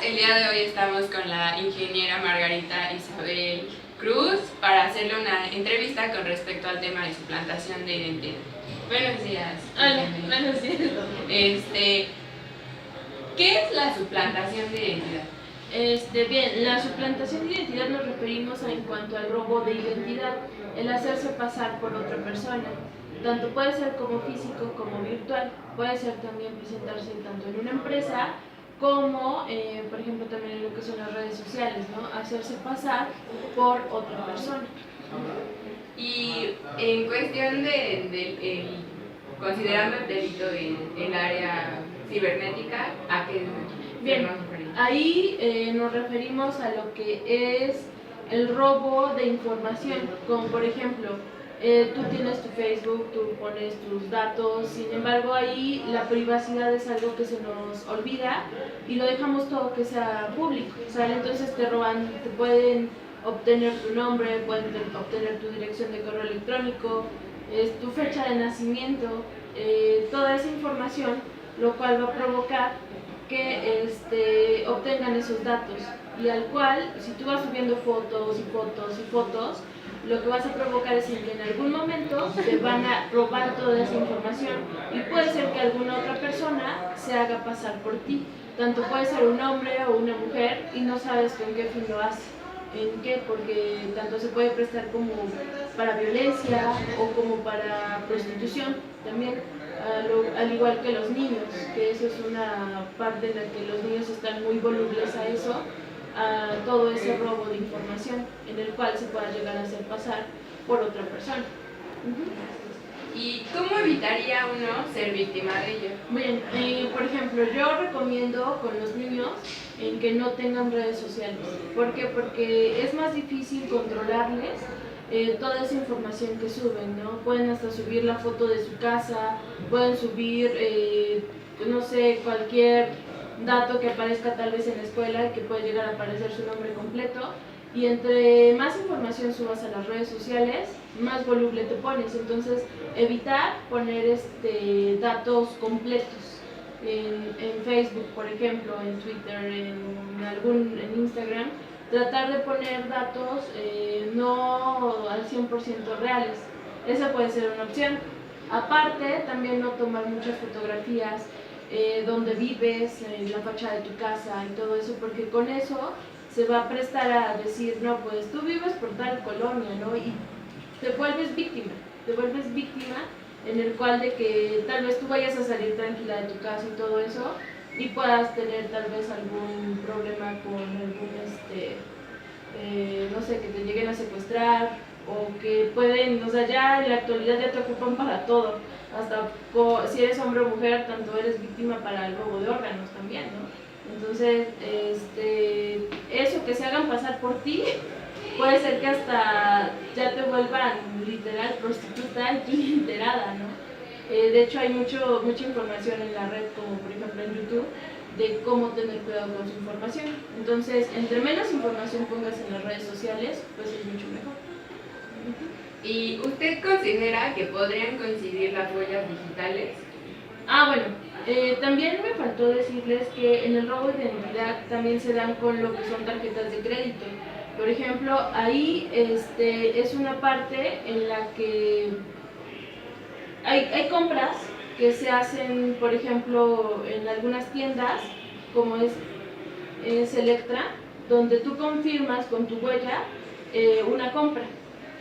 el día de hoy estamos con la ingeniera Margarita Isabel Cruz para hacerle una entrevista con respecto al tema de suplantación de identidad. Buenos días. Hola, buenos días. ¿Qué es la suplantación de identidad? Bien, la suplantación de identidad nos referimos en cuanto al robo de identidad, el hacerse pasar por otra persona. Tanto puede ser como físico como virtual, puede ser también presentarse tanto en una empresa como, por ejemplo, también en lo que son las redes sociales, ¿no? Hacerse pasar por otra persona. Y en cuestión considerando el delito en el área cibernética, ¿a qué Bien, nos referimos? Ahí nos referimos a lo que es el robo de información, como por ejemplo, tú tienes tu Facebook, tú pones tus datos, sin embargo ahí la privacidad es algo que se nos olvida y lo dejamos todo que sea público, ¿sale? Entonces te roban, te pueden obtener tu nombre, pueden obtener tu dirección de correo electrónico, tu fecha de nacimiento, toda esa información, lo cual va a provocar que obtengan esos datos y al cual, si tú vas subiendo fotos y fotos y fotos, lo que vas a provocar es que en algún momento te van a robar toda esa información y puede ser que alguna otra persona se haga pasar por ti. Tanto puede ser un hombre o una mujer y no sabes con qué fin lo hace. ¿En qué? Porque tanto se puede prestar como para violencia o como para prostitución también, al igual que los niños, que eso es una parte en la que los niños están muy volubles a eso, a todo ese robo de información en el cual se pueda llegar a hacer pasar por otra persona. ¿Y cómo evitaría uno ser víctima de ello? Bien, por ejemplo, yo recomiendo con los niños en que no tengan redes sociales. ¿Por qué? Porque es más difícil controlarles toda esa información que suben, ¿no? Pueden hasta subir la foto de su casa, pueden subir, no sé, cualquier dato que aparezca tal vez en la escuela y que puede llegar a aparecer su nombre completo. Y entre más información subas a las redes sociales, más voluble te pones. Entonces, evitar poner datos completos en Facebook, por ejemplo, en Twitter, en Instagram. Tratar de poner datos no al 100% reales. Esa puede ser una opción. Aparte, también no tomar muchas fotografías donde vives, en la fachada de tu casa y todo eso, porque con eso se va a prestar a decir, no, pues tú vives por tal colonia, ¿no? Y te vuelves víctima en el cual de que tal vez tú vayas a salir tranquila de tu casa y todo eso y puedas tener tal vez algún problema con algún, no sé, que te lleguen a secuestrar o que pueden, o sea, ya en la actualidad ya te ocupan para todo, hasta si eres hombre o mujer, tanto eres víctima para el robo de órganos también, ¿no? Entonces, eso que se hagan pasar por ti, puede ser que hasta ya te vuelvan literal prostituta y tú ni enterada, ¿no? De hecho hay mucha información en la red, como por ejemplo en YouTube, de cómo tener cuidado con su información. Entonces, entre menos información pongas en las redes sociales, pues es mucho mejor. ¿Y usted considera que podrían coincidir las huellas digitales? Bueno, también me faltó decirles que en el robo de identidad también se dan con lo que son tarjetas de crédito. Por ejemplo, ahí es una parte en la que hay compras que se hacen, por ejemplo, en algunas tiendas, como es Electra, donde tú confirmas con tu huella una compra,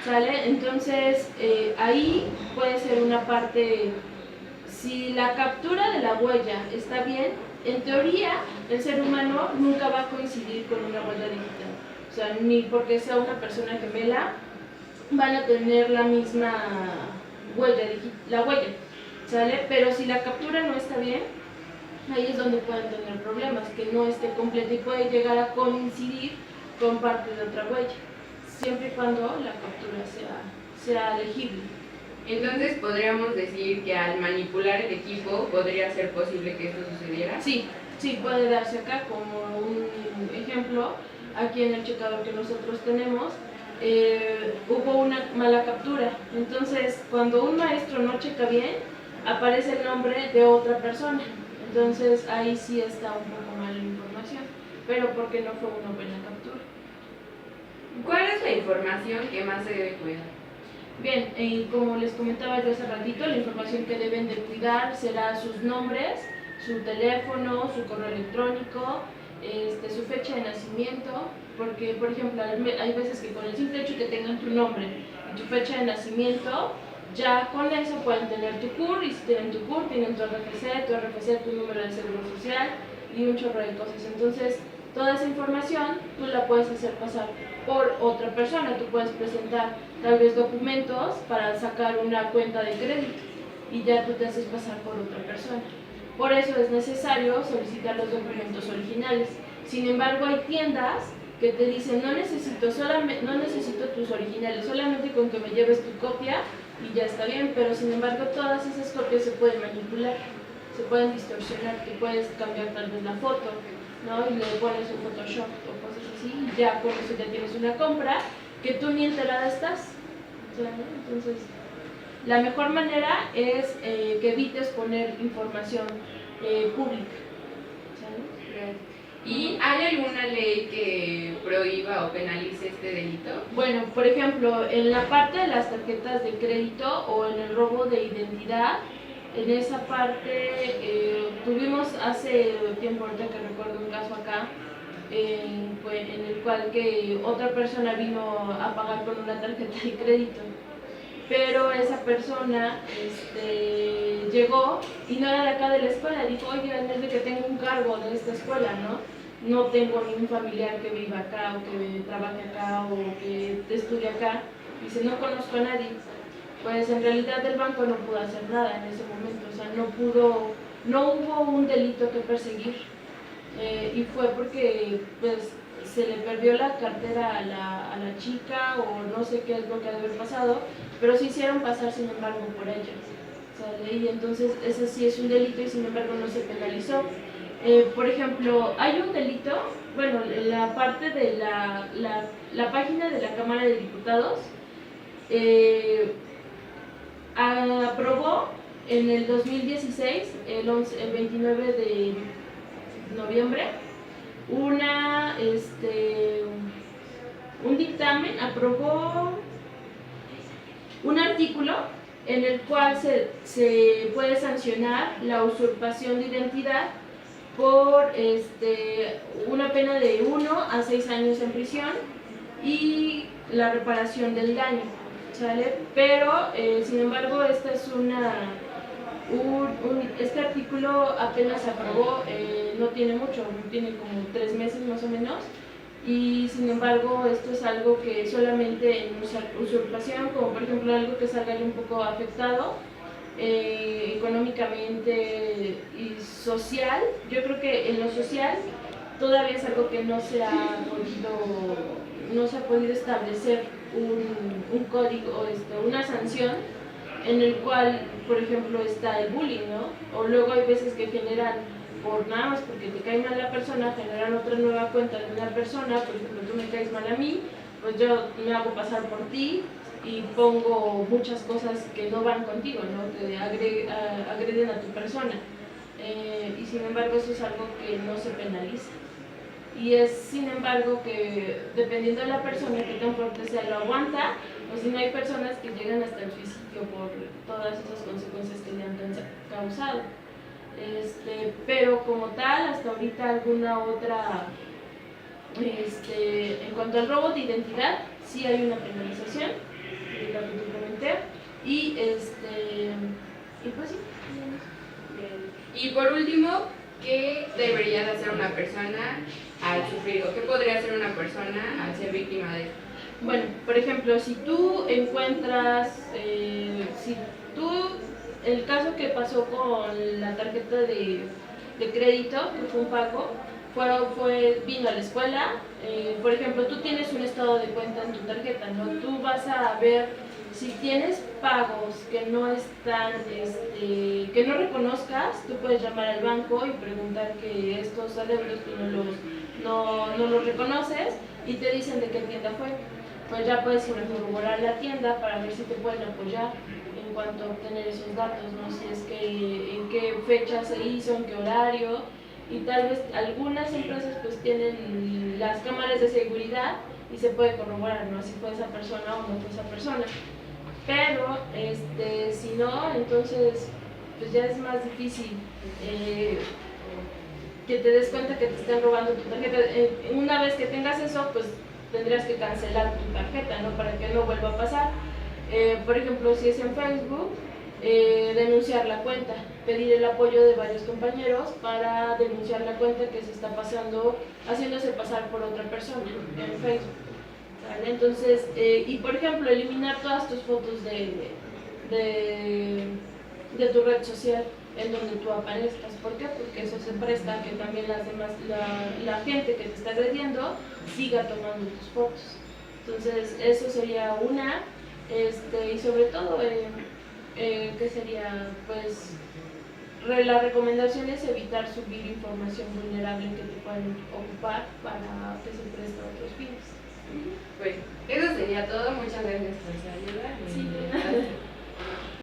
¿sale? Entonces, ahí puede ser una parte. Si la captura de la huella está bien, en teoría el ser humano nunca va a coincidir con una huella digital. O sea, ni porque sea una persona gemela van a tener la misma huella, ¿sale? Pero si la captura no está bien, ahí es donde pueden tener problemas, que no esté completa y puede llegar a coincidir con parte de otra huella, siempre y cuando la captura sea legible. Entonces, ¿podríamos decir que al manipular el equipo podría ser posible que esto sucediera? Sí, puede darse acá como un ejemplo. Aquí en el checador que nosotros tenemos, hubo una mala captura. Entonces, cuando un maestro no checa bien, aparece el nombre de otra persona. Entonces, ahí sí está un poco mal la información. pero porque no fue una buena captura. ¿Cuál es la información que más se debe cuidar? Bien, como les comentaba yo hace ratito, la información que deben de cuidar será sus nombres, su teléfono, su correo electrónico, su fecha de nacimiento, porque por ejemplo hay veces que con el simple hecho que tengan tu nombre y tu fecha de nacimiento, ya con eso pueden tener tu CUR, y si tienen tu CUR, tienen tu RFC, tu número de seguro social y un chorro de cosas. Entonces, toda esa información tú la puedes hacer pasar por otra persona. Tú puedes presentar tal vez documentos para sacar una cuenta de crédito y ya tú te haces pasar por otra persona. Por eso es necesario solicitar los documentos originales. Sin embargo, hay tiendas que te dicen no necesito tus originales, solamente con que me lleves tu copia y ya está bien, pero sin embargo todas esas copias se pueden manipular, se pueden distorsionar, tú puedes cambiar tal vez la foto, ¿no? Y le pones un Photoshop o cosas así, y ya con eso ya tienes una compra que tú ni enterada estás. Entonces, la mejor manera es que evites poner información pública. ¿Sabes? ¿Y hay alguna ley que prohíba o penalice este delito? Bueno, por ejemplo, en la parte de las tarjetas de crédito o en el robo de identidad, en esa parte tuvimos hace tiempo, ahorita que recuerdo un caso acá, en el cual que otra persona vino a pagar con una tarjeta de crédito, pero esa persona llegó y no era de acá de la escuela, dijo, oye, es de que tengo un cargo de esta escuela, no tengo ningún familiar que viva acá o que trabaje acá o que estudie acá, dice, no conozco a nadie. Pues en realidad el banco no pudo hacer nada en ese momento, o sea, no hubo un delito que perseguir, y fue porque pues se le perdió la cartera a la chica o no sé qué es lo que ha de haber pasado, pero se hicieron pasar sin embargo por ella, ¿sale? Y entonces ese sí es un delito y sin embargo no se penalizó. Por ejemplo, hay un delito, bueno, la parte de la página de la Cámara de Diputados aprobó en el 2016, el 29 de noviembre, un dictamen, aprobó un artículo en el cual se puede sancionar la usurpación de identidad por una pena de 1 a 6 años en prisión y la reparación del daño, ¿sale? Pero, sin embargo, esta es este artículo apenas se aprobó, no tiene mucho, tiene como 3 meses más o menos, y sin embargo esto es algo que solamente en usurpación, como por ejemplo algo que salga un poco afectado económicamente y social. Yo creo que en lo social todavía es algo que no se ha podido establecer un código o una sanción en el cual, por ejemplo, está el bullying, ¿no? O luego hay veces que generan, por nada más porque te cae mal la persona, generan otra nueva cuenta de una persona. Por ejemplo, tú me caes mal a mí, pues yo me hago pasar por ti y pongo muchas cosas que no van contigo, ¿no? Que agreden a tu persona, y sin embargo eso es algo que no se penaliza, y es sin embargo que dependiendo de la persona que tan fuerte sea lo aguanta, o si no hay personas que llegan hasta el suicidio por todas esas consecuencias que le han causado. Pero como tal, hasta ahorita alguna otra, en cuanto al robo de identidad, sí hay una penalización, la que te comenté, y pues sí. Y por último, ¿qué debería de hacer una persona al sufrir, o qué podría hacer una persona al ser víctima de esto? Bueno, por ejemplo, si tú encuentras, el caso que pasó con la tarjeta de crédito, que fue un pago, vino a la escuela, por ejemplo, tú tienes un estado de cuenta en tu tarjeta, ¿no? Tú vas a ver si tienes pagos que no están, que no reconozcas, tú puedes llamar al banco y preguntar que estos adeudos tú no los reconoces y te dicen de qué tienda fue. Pues ya puedes ir a corroborar la tienda para ver si te pueden apoyar en cuanto a obtener esos datos, ¿no? Si es que en qué fecha se hizo, en qué horario, y tal vez algunas empresas pues tienen las cámaras de seguridad y se puede corroborar, ¿no? Si fue esa persona o no fue esa persona. Pero si no, entonces pues ya es más difícil que te des cuenta que te están robando tu tarjeta. Una vez que tengas eso, pues tendrías que cancelar tu tarjeta, ¿no? Para que no vuelva a pasar. Por ejemplo, si es en Facebook, denunciar la cuenta, pedir el apoyo de varios compañeros para denunciar la cuenta que se está pasando, haciéndose pasar por otra persona en Facebook. ¿Vale? Entonces, y por ejemplo, eliminar todas tus fotos de tu red social en donde tú aparezcas. ¿Por qué? Porque eso se presta a que también la gente que te está agrediendo siga tomando tus fotos. Entonces, eso sería una, y sobre todo, que sería, pues, la recomendación es evitar subir información vulnerable que te pueden ocupar para que se preste a otros fines. Pues eso sería todo. Muchas gracias por